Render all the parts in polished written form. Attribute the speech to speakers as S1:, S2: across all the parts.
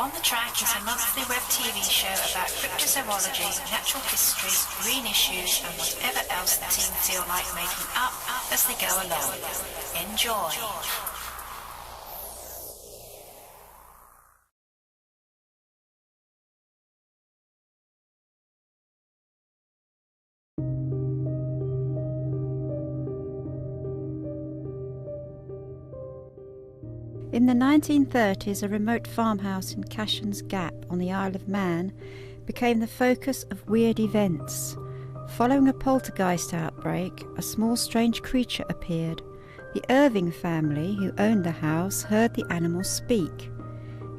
S1: On the Track is a monthly web TV show about cryptozoology, natural history, green issues and whatever else the team feel like making up as they go along. Enjoy!
S2: In the 1930s, a remote farmhouse in Cashan's Gap on the Isle of Man became the focus of weird events. Following a poltergeist outbreak, a small strange creature appeared. The Irving family, who owned the house, heard the animal speak.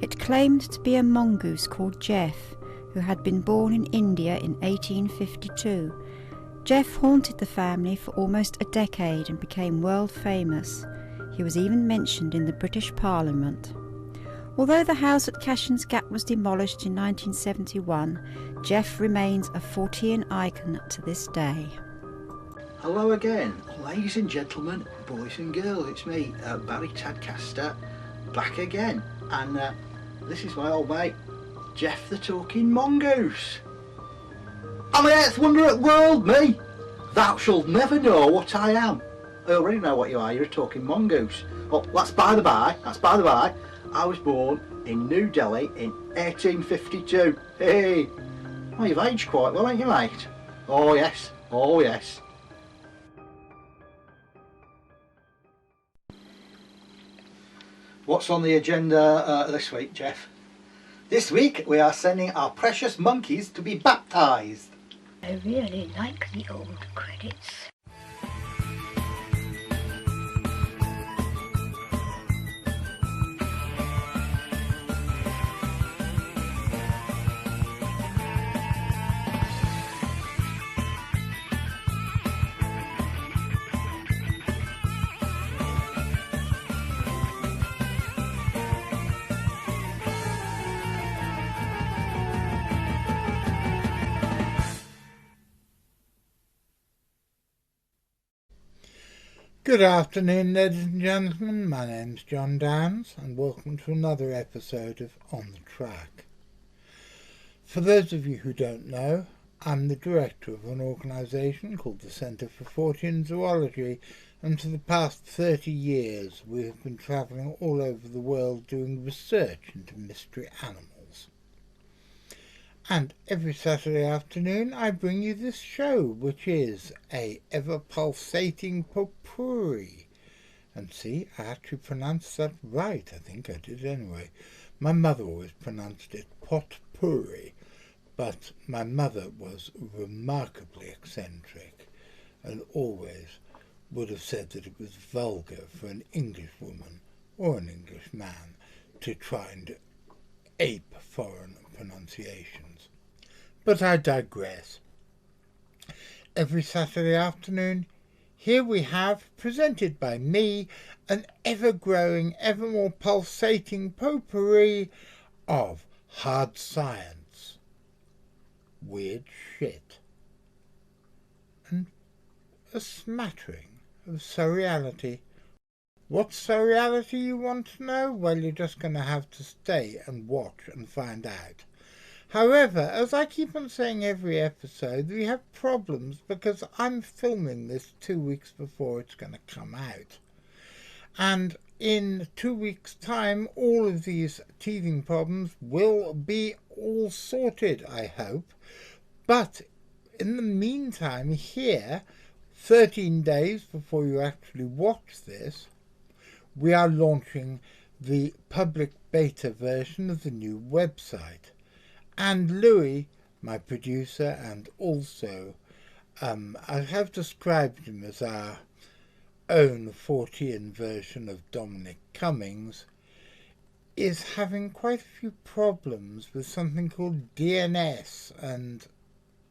S2: It claimed to be a mongoose called Gef, who had been born in India in 1852. Gef haunted the family for almost a decade and became world famous. He was even mentioned in the British Parliament. Although the house at Cashan's Gap was demolished in 1971, Gef remains a Fortean icon to this day.
S3: Hello again, ladies and gentlemen, boys and girls, it's me, Barry Tadcaster, back again, and this is my old mate, Gef the Talking Mongoose. I'm an eighth wonder of the world, me! Thou shalt never know what I am. I already know what you are, you're a talking mongoose. Oh, that's by the by, I was born in New Delhi in 1852. Hey! Well, you've aged quite well, ain't you, mate? Oh yes, oh yes. What's on the agenda this week, Gef? This week we are sending our precious monkeys to be baptised.
S4: I really like the old credits.
S5: Good afternoon, ladies and gentlemen. My name's John Downs and welcome to another episode of On the Track. For those of you who don't know, I'm the director of an organisation called the Centre for Fortean Zoology, and for the past 30 years we have been travelling all over the world doing research into mystery animals. And every Saturday afternoon I bring you this show, which is a ever-pulsating potpourri. And see, I actually pronounced that right. I think I did anyway. My mother always pronounced it potpourri, but my mother was remarkably eccentric and always would have said that it was vulgar for an English woman or an English man to try and ape foreign pronunciations. But I digress. Every Saturday afternoon, here we have, presented by me, an ever-growing, ever more pulsating potpourri of hard science, weird shit, and a smattering of surreality. What's surreality, you want to know? Well, you're just going to have to stay and watch and find out. However, as I keep on saying every episode, we have problems because I'm filming this 2 weeks before it's going to come out. And in 2 weeks' time, all of these teething problems will be all sorted, I hope. But in the meantime, here, 13 days before you actually watch this, we are launching the public beta version of the new website. And Louis, my producer, and also I have described him as our own Fortean version of Dominic Cummings, is having quite a few problems with something called DNS, and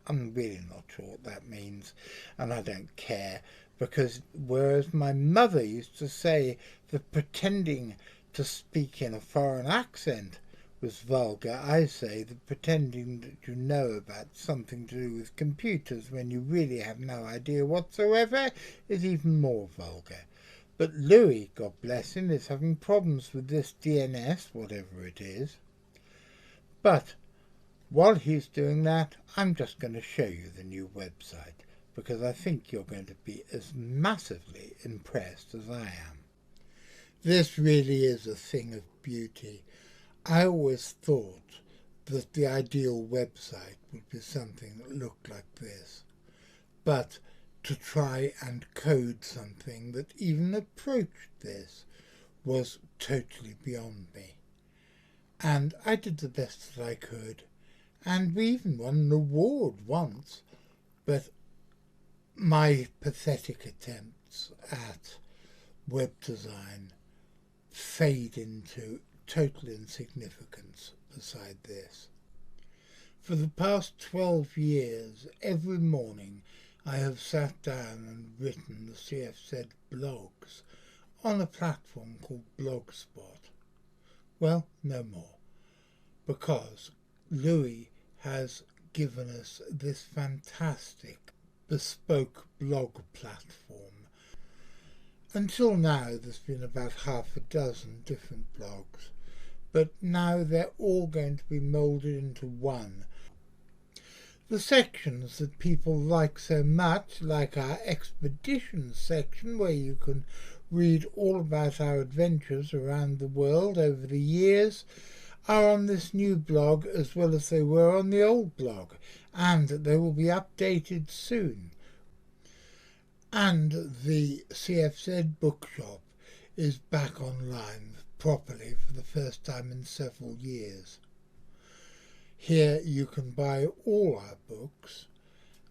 S5: I'm really not sure what that means, and I don't care, because whereas my mother used to say that pretending to speak in a foreign accent was vulgar, I say that pretending that you know about something to do with computers when you really have no idea whatsoever is even more vulgar. But Louis, God bless him, is having problems with this DNS, whatever it is. But while he's doing that, I'm just going to show you the new website, because I think you're going to be as massively impressed as I am. This really is a thing of beauty. I always thought that the ideal website would be something that looked like this. But to try and code something that even approached this was totally beyond me. And I did the best that I could, and we even won an award once, but my pathetic attempts at web design fade into total insignificance beside this. For the past 12 years, every morning I have sat down and written the CFZ blogs on a platform called Blogspot. Well, no more, because Louis has given us this fantastic bespoke blog platform. Until now there's been about half a dozen different blogs, but now they're all going to be moulded into one. The sections that people like so much, like our expeditions section, where you can read all about our adventures around the world over the years, are on this new blog as well as they were on the old blog, and they will be updated soon. And the CFZ bookshop is back online properly for the first time in several years. Here you can buy all our books,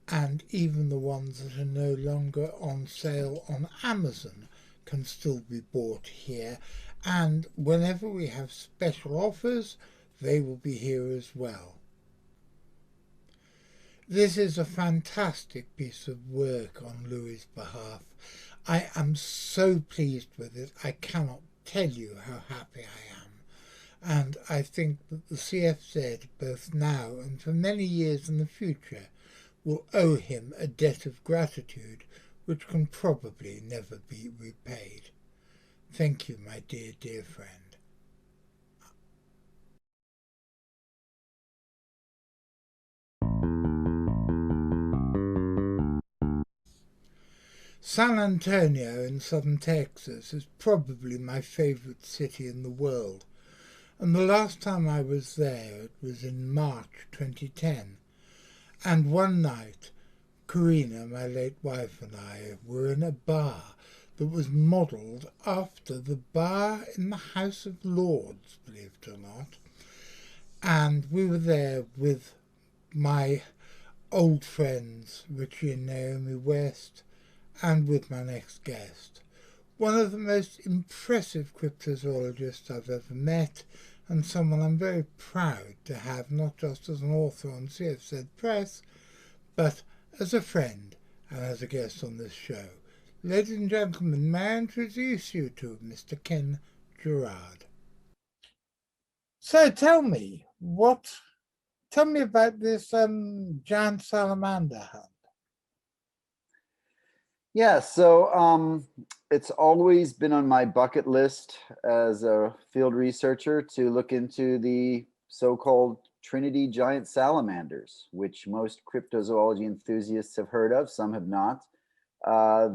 S5: and even the ones that are no longer on sale on Amazon can still be bought here, and whenever we have special offers, they will be here as well. This is a fantastic piece of work on Louis' behalf. I am so pleased with it, I cannot tell you how happy I am. And I think that the CFZ, both now and for many years in the future, will owe him a debt of gratitude which can probably never be repaid. Thank you, my dear, dear friend. San Antonio in southern Texas is probably my favourite city in the world, and the last time I was there it was in March 2010, and one night Karina, my late wife, and I were in a bar that was modelled after the bar in the House of Lords, believe it or not, and we were there with my old friends Richie and Naomi West, and with my next guest, one of the most impressive cryptozoologists I've ever met, and someone I'm very proud to have not just as an author on CFZ Press, but as a friend and as a guest on this show. Ladies and gentlemen, may I introduce you to Mr. Ken Gerhard. So tell me about this giant salamander hunt.
S6: Yeah, so it's always been on my bucket list as a field researcher to look into the so-called Trinity giant salamanders, which most cryptozoology enthusiasts have heard of, some have not.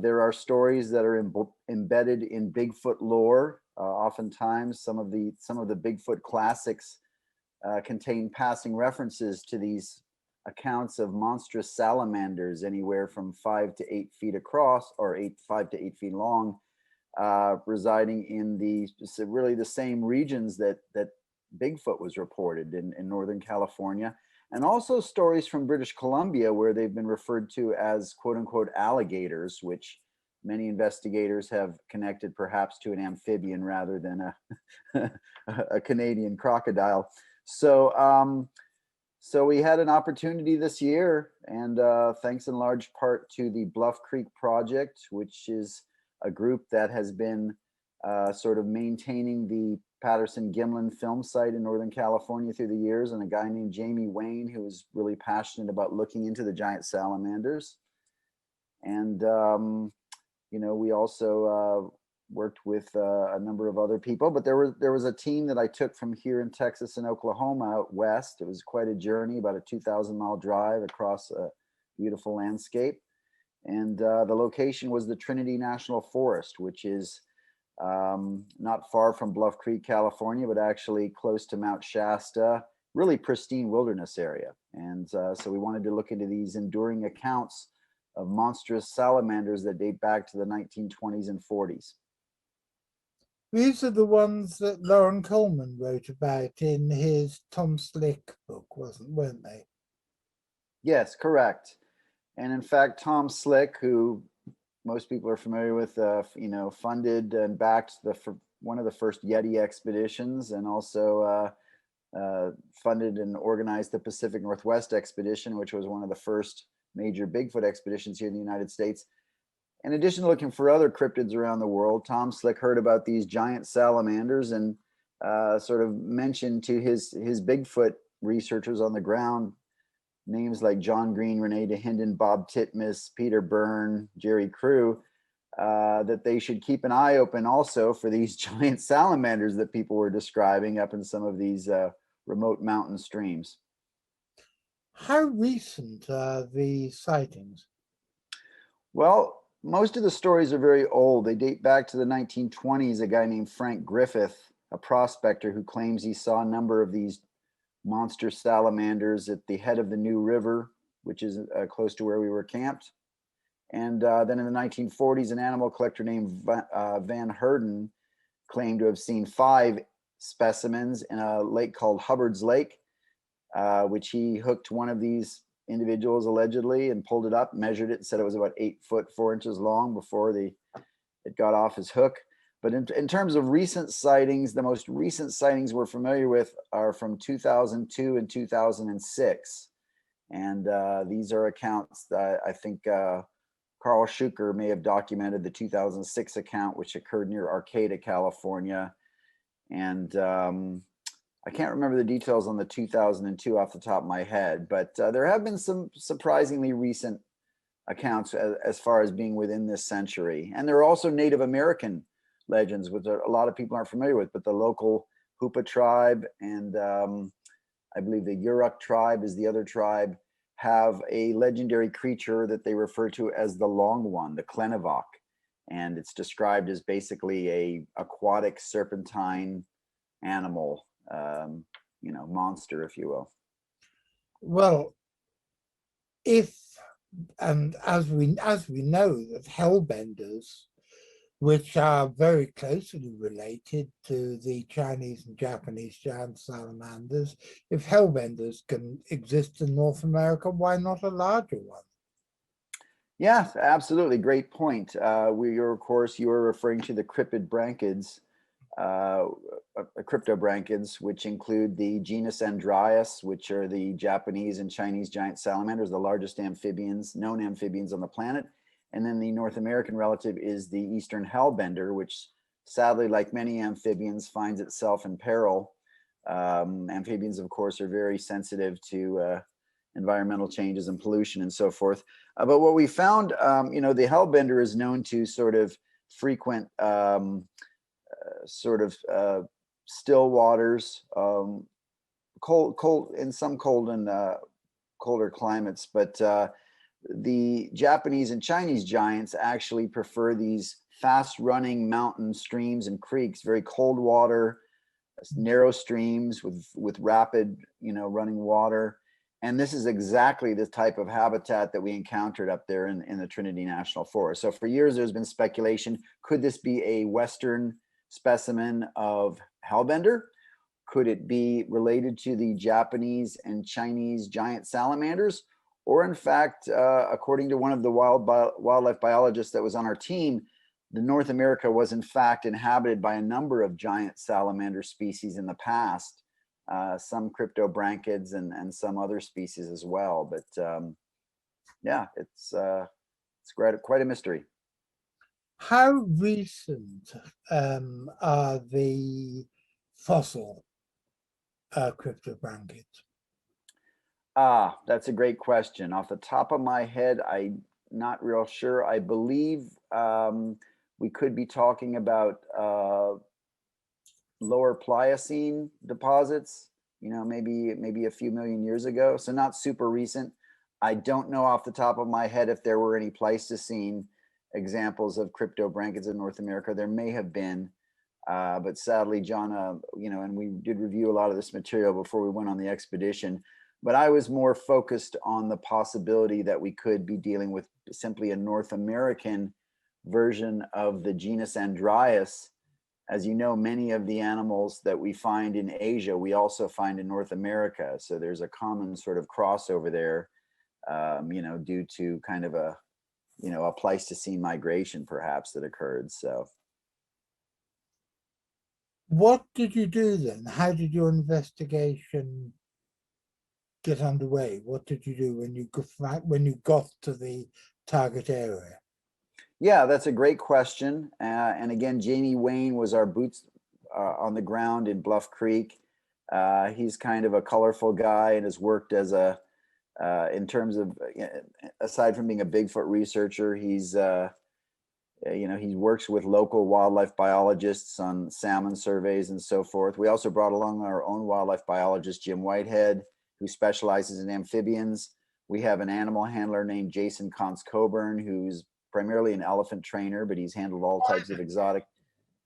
S6: There are stories that are embedded in Bigfoot lore. Oftentimes, some of the Bigfoot classics contain passing references to these accounts of monstrous salamanders, anywhere from 5 to 8 feet across, or 5 to 8 feet long, residing in really the same regions that Bigfoot was reported in Northern California, and also stories from British Columbia where they've been referred to as quote unquote alligators, which many investigators have connected perhaps to an amphibian rather than a Canadian crocodile. So we had an opportunity this year, and thanks in large part to the Bluff Creek Project, which is a group that has been sort of maintaining the Patterson-Gimlin film site in Northern California through the years, and a guy named Jamie Wayne, who is really passionate about looking into the giant salamanders. And, we also worked with a number of other people, but there was a team that I took from here in Texas and Oklahoma out west. It was quite a journey, about a 2,000-mile drive across a beautiful landscape. And the location was the Trinity National Forest, which is not far from Bluff Creek, California, but actually close to Mount Shasta, really pristine wilderness area. And so we wanted to look into these enduring accounts of monstrous salamanders that date back to the 1920s and 40s.
S5: These are the ones that Lauren Coleman wrote about in his Tom Slick book, weren't they?
S6: Yes, correct. And in fact, Tom Slick, who most people are familiar with, funded and backed one of the first Yeti expeditions, and also funded and organized the Pacific Northwest expedition, which was one of the first major Bigfoot expeditions here in the United States. In addition to looking for other cryptids around the world, Tom Slick heard about these giant salamanders and sort of mentioned to his Bigfoot researchers on the ground names like John Green, Renee DeHinden, Bob Titmus, Peter Byrne, Jerry Crew, that they should keep an eye open also for these giant salamanders that people were describing up in some of these remote mountain streams.
S5: How recent are the sightings?
S6: Well, most of the stories are very old. They date back to the 1920s. A guy named Frank Griffith, a prospector, who claims he saw a number of these monster salamanders at the head of the New River, which is close to where we were camped. And then in the 1940s, an animal collector named Van Herden claimed to have seen 5 specimens in a lake called Hubbard's Lake, which he hooked one of these individuals allegedly and pulled it up, measured it, and said it was about 8 foot 4 inches long before it got off his hook. But in terms of recent sightings, the most recent sightings we're familiar with are from 2002 and 2006. And these are accounts that I think Carl Schuker may have documented the 2006 account, which occurred near Arcata, California. And I can't remember the details on the 2002 off the top of my head, but there have been some surprisingly recent accounts as far as being within this century. And there are also Native American legends, which a lot of people aren't familiar with, but the local Hoopa tribe and I believe the Yurok tribe is the other tribe, have a legendary creature that they refer to as the Long One, the Klenivok. And it's described as basically a aquatic serpentine animal, monster, if you will.
S5: Well, as we know that hellbenders, which are very closely related to the Chinese and Japanese giant salamanders, if hellbenders can exist in North America, why not a larger one?
S6: Yes, absolutely. Great point. Of course, you were referring to the cryptobranchids, which include the genus Andrias, which are the Japanese and Chinese giant salamanders, the largest known amphibians on the planet. And then the North American relative is the eastern hellbender, which sadly, like many amphibians, finds itself in peril. Amphibians, of course, are very sensitive to environmental changes and pollution and so forth. But what we found, the hellbender is known to sort of frequent still waters, cold in some cold and colder climates, but the Japanese and Chinese giants actually prefer these fast-running mountain streams and creeks, very cold water, narrow streams with rapid, running water. And this is exactly the type of habitat that we encountered up there in the Trinity National Forest. So for years, there's been speculation, could this be a Western specimen of hellbender? Could it be related to the Japanese and Chinese giant salamanders? Or in fact, according to one of the wildlife biologists that was on our team, the North America was in fact inhabited by a number of giant salamander species in the past, some cryptobranchids and some other species as well. But it's quite a mystery.
S5: How recent are the fossil cryptobranchids?
S6: That's a great question. Off the top of my head, I'm not real sure. I believe we could be talking about lower Pliocene deposits, maybe a few million years ago. So not super recent. I don't know off the top of my head if there were any Pleistocene examples of cryptobranchids in North America. There may have been, but sadly, John, and we did review a lot of this material before we went on the expedition, but I was more focused on the possibility that we could be dealing with simply a North American version of the genus Andrias. As you know, many of the animals that we find in Asia, we also find in North America. So there's a common sort of crossover there, due to kind of a Pleistocene migration perhaps that occurred. So
S5: what did you do then? How did your investigation get underway? What did you do when you got to the target area?
S6: Yeah, that's a great question. And again, Jamie Wayne was our boots on the ground in Bluff Creek. He's kind of a colorful guy and has worked as in terms of, aside from being a Bigfoot researcher, he's he works with local wildlife biologists on salmon surveys and so forth. We also brought along our own wildlife biologist, Jim Whitehead, who specializes in amphibians. We have an animal handler named Jason Combs-Coburn, who's primarily an elephant trainer, but he's handled all types of exotic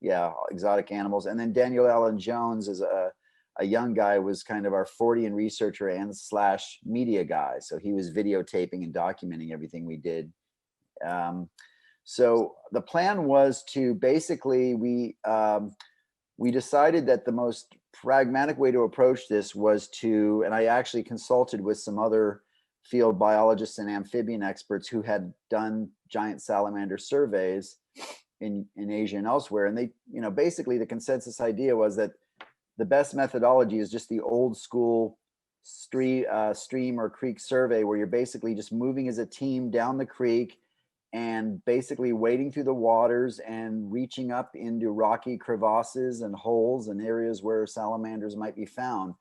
S6: animals. And then Daniel Allen Jones is a young guy, was kind of our Fortean researcher and / media guy. So he was videotaping and documenting everything we did. So the plan was to basically, we decided that the most pragmatic way to approach this was to, and I actually consulted with some other field biologists and amphibian experts who had done giant salamander surveys in Asia and elsewhere. And they, basically the consensus idea was that the best methodology is just the old school stream or creek survey, where you're basically just moving as a team down the creek and basically wading through the waters and reaching up into rocky crevasses and holes and areas where salamanders might be found.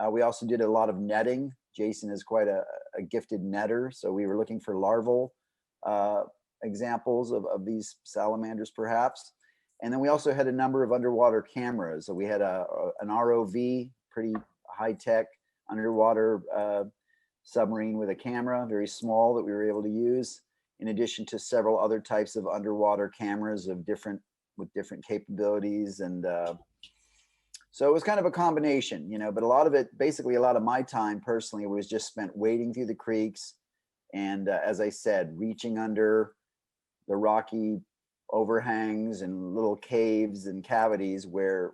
S6: We also did a lot of netting. Jason is quite a gifted netter, so we were looking for larval examples of these salamanders perhaps. And then we also had a number of underwater cameras. So we had an ROV, pretty high-tech underwater submarine with a camera, very small, that we were able to use, in addition to several other types of underwater cameras with different capabilities. And so it was kind of a combination, but a lot of my time personally was just spent wading through the creeks. And as I said, reaching under the rocky overhangs and little caves and cavities where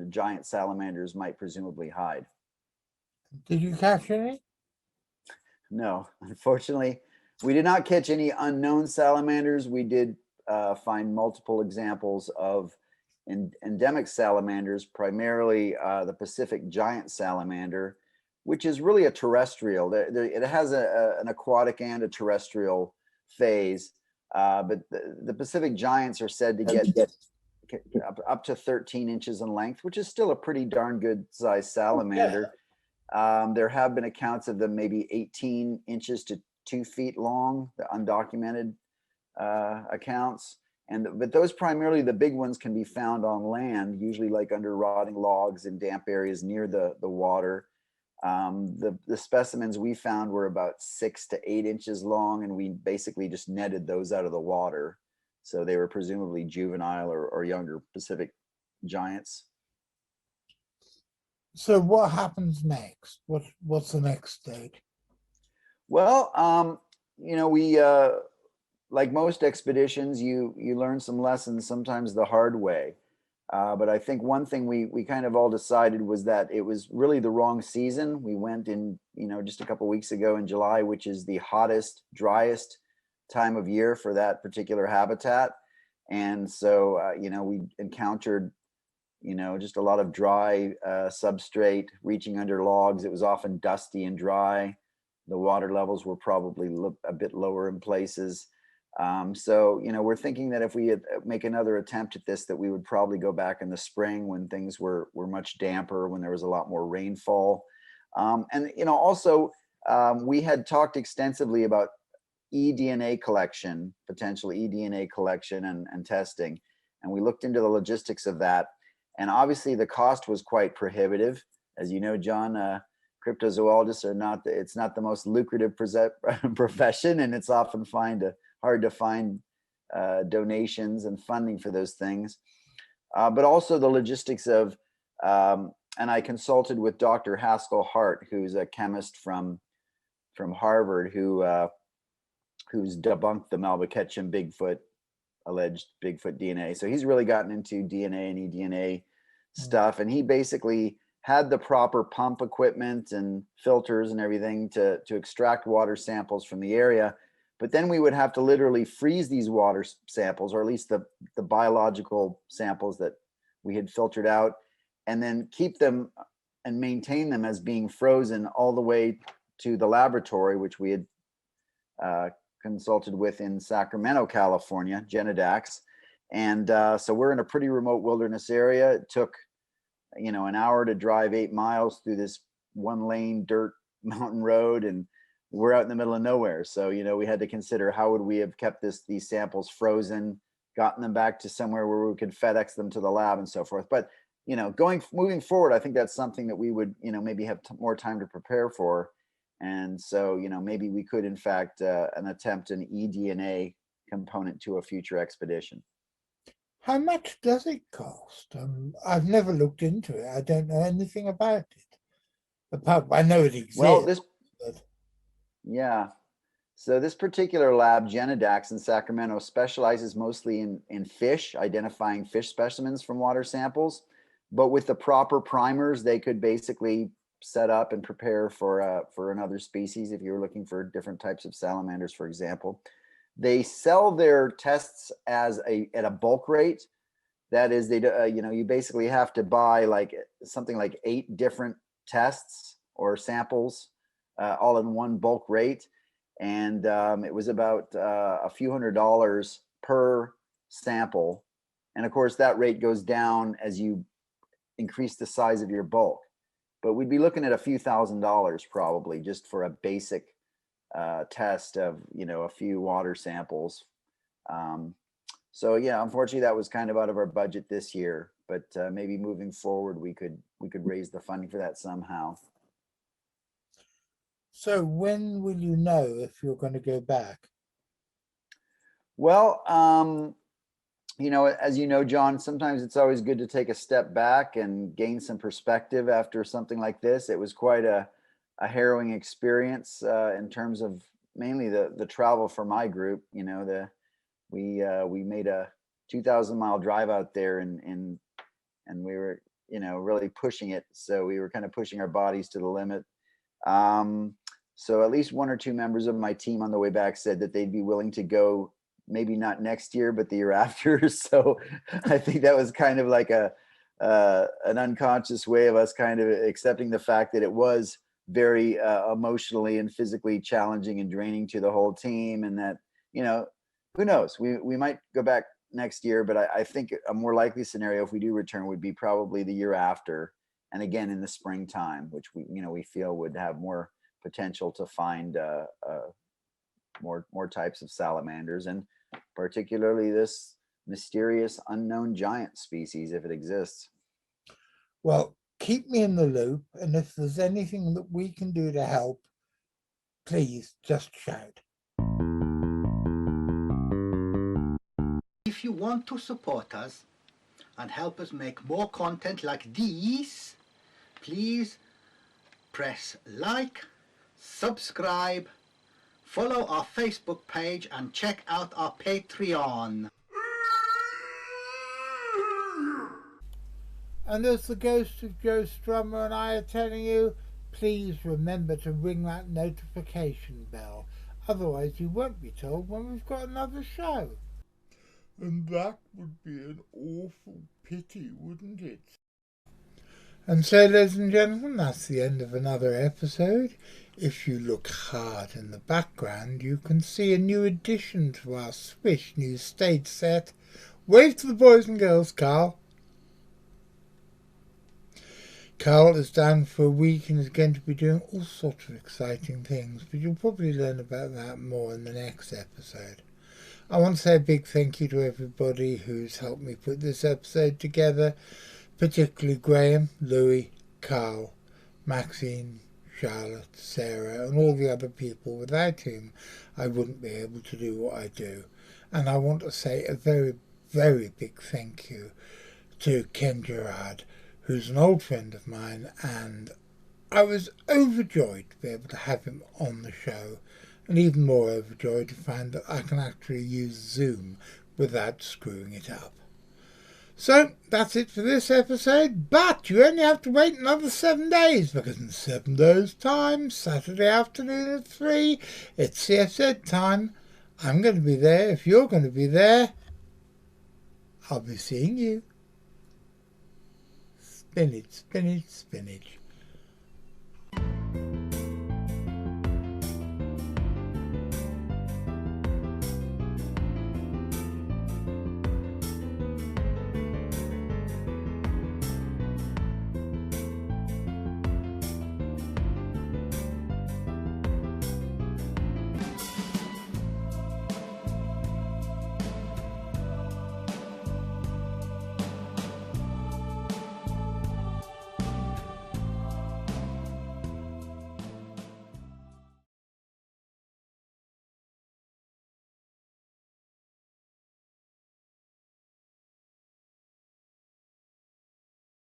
S6: giant salamanders might presumably hide.
S5: Did you catch any?
S6: No, unfortunately, we did not catch any unknown salamanders. We did find multiple examples of endemic salamanders, primarily the Pacific giant salamander, which is really a terrestrial. It has an aquatic and a terrestrial phase, but the Pacific giants are said to get up to 13 inches in length, which is still a pretty darn good sized salamander. There have been accounts of them maybe 18 inches to 2 feet long, the undocumented accounts. But those, primarily the big ones, can be found on land, usually like under rotting logs in damp areas near the water. The specimens we found were about 6 to 8 inches long, and we basically just netted those out of the water. So they were presumably juvenile or younger Pacific giants.
S5: So what happens next? What's the next stage?
S6: Well, we like most expeditions, you learn some lessons, sometimes the hard way. But I think one thing we kind of all decided was that it was really the wrong season. We went in, just a couple of weeks ago in July, which is the hottest, driest time of year for that particular habitat. And so, we encountered, just a lot of dry substrate, reaching under logs. It was often dusty and dry. The water levels were probably a bit lower in places. So, we're thinking that if we make another attempt at this, that we would probably go back in the spring when things were much damper, when there was a lot more rainfall. And, also, we had talked extensively about eDNA collection, potential eDNA collection and testing. and we looked into the logistics of that. And obviously the cost was quite prohibitive. As you know, John, cryptozoologists are it's not the most lucrative profession, and it's often hard to find donations and funding for those things. But also the logistics of, and I consulted with Dr. Haskell Hart, who's a chemist from Harvard, who's debunked the Melba Ketchum alleged Bigfoot DNA. So he's really gotten into DNA and eDNA stuff, and he basically had the proper pump equipment and filters and everything to extract water samples from the area. But then we would have to literally freeze these water samples, or at least the biological samples that we had filtered out, and then keep them and maintain them as being frozen all the way to the laboratory, which we had consulted with in Sacramento, California, Genadax. And so we're in a pretty remote wilderness area. It took, an hour to drive 8 miles through this 1-lane dirt mountain road, and we're out in the middle of nowhere. So, we had to consider how would we have kept these samples frozen, gotten them back to somewhere where we could FedEx them to the lab and so forth. But, moving forward, I think that's something that we would, maybe have more time to prepare for. And so, maybe we could, in fact, attempt an eDNA component to a future expedition.
S5: How much does it cost? I've never looked into it. I don't know anything about it. I know it exists.
S6: Well, yeah. So this particular lab, Genadax in Sacramento, specializes mostly in fish, identifying fish specimens from water samples. But with the proper primers, they could basically set up and prepare for another species. If you're looking for different types of salamanders, for example, they sell their tests at a bulk rate. That is, you basically have to buy something like 8 different tests or samples, all in one bulk rate. And it was about a few $100s per sample. And of course, that rate goes down as you increase the size of your bulk. But we'd be looking at a few $1,000s probably just for a basic test of, a few water samples. So yeah, unfortunately, that was kind of out of our budget this year. But maybe moving forward, we could raise the funding for that somehow.
S5: So when will you know if you're going to go back?
S6: Well, as you know, John, sometimes it's always good to take a step back and gain some perspective after something like this. It was quite a harrowing experience in terms of mainly the travel for my group. We made a 2,000-mile drive out there, and we were really pushing it. So we were kind of pushing our bodies to the limit. So at least 1 or 2 members of my team on the way back said that they'd be willing to go, maybe not next year, but the year after. So I think that was kind of like an unconscious way of us kind of accepting the fact that it was very emotionally and physically challenging and draining to the whole team. And that, who knows, we might go back next year, but I think a more likely scenario if we do return would be probably the year after. And again, in the springtime, which we feel would have more potential to find more types of salamanders, and particularly this mysterious unknown giant species, if it exists.
S5: Well, keep me in the loop, and if there's anything that we can do to help, please just shout.
S3: If you want to support us and help us make more content like these, please press like, subscribe, follow our Facebook page, and check out our Patreon.
S5: And as the ghost of Joe Strummer and I are telling you, please remember to ring that notification bell. Otherwise you won't be told when we've got another show. And that would be an awful pity, wouldn't it? And so, ladies and gentlemen, that's the end of another episode. If you look hard in the background, you can see a new addition to our Swish new stage set. Wave to the boys and girls, Carl. Carl is down for a week and is going to be doing all sorts of exciting things, but you'll probably learn about that more in the next episode. I want to say a big thank you to everybody who's helped me put this episode together, particularly Graham, Louis, Carl, Maxine, Charlotte, Sarah, and all the other people without whom I wouldn't be able to do what I do. And I want to say a very, very big thank you to Ken Gerhard, who's an old friend of mine, and I was overjoyed to be able to have him on the show, and even more overjoyed to find that I can actually use Zoom without screwing it up. So, that's it for this episode, but you only have to wait another 7 days, because in 7 days' time, Saturday afternoon at 3, it's CFZ time. I'm going to be there. If you're going to be there, I'll be seeing you. Spinach, spinach, spinach.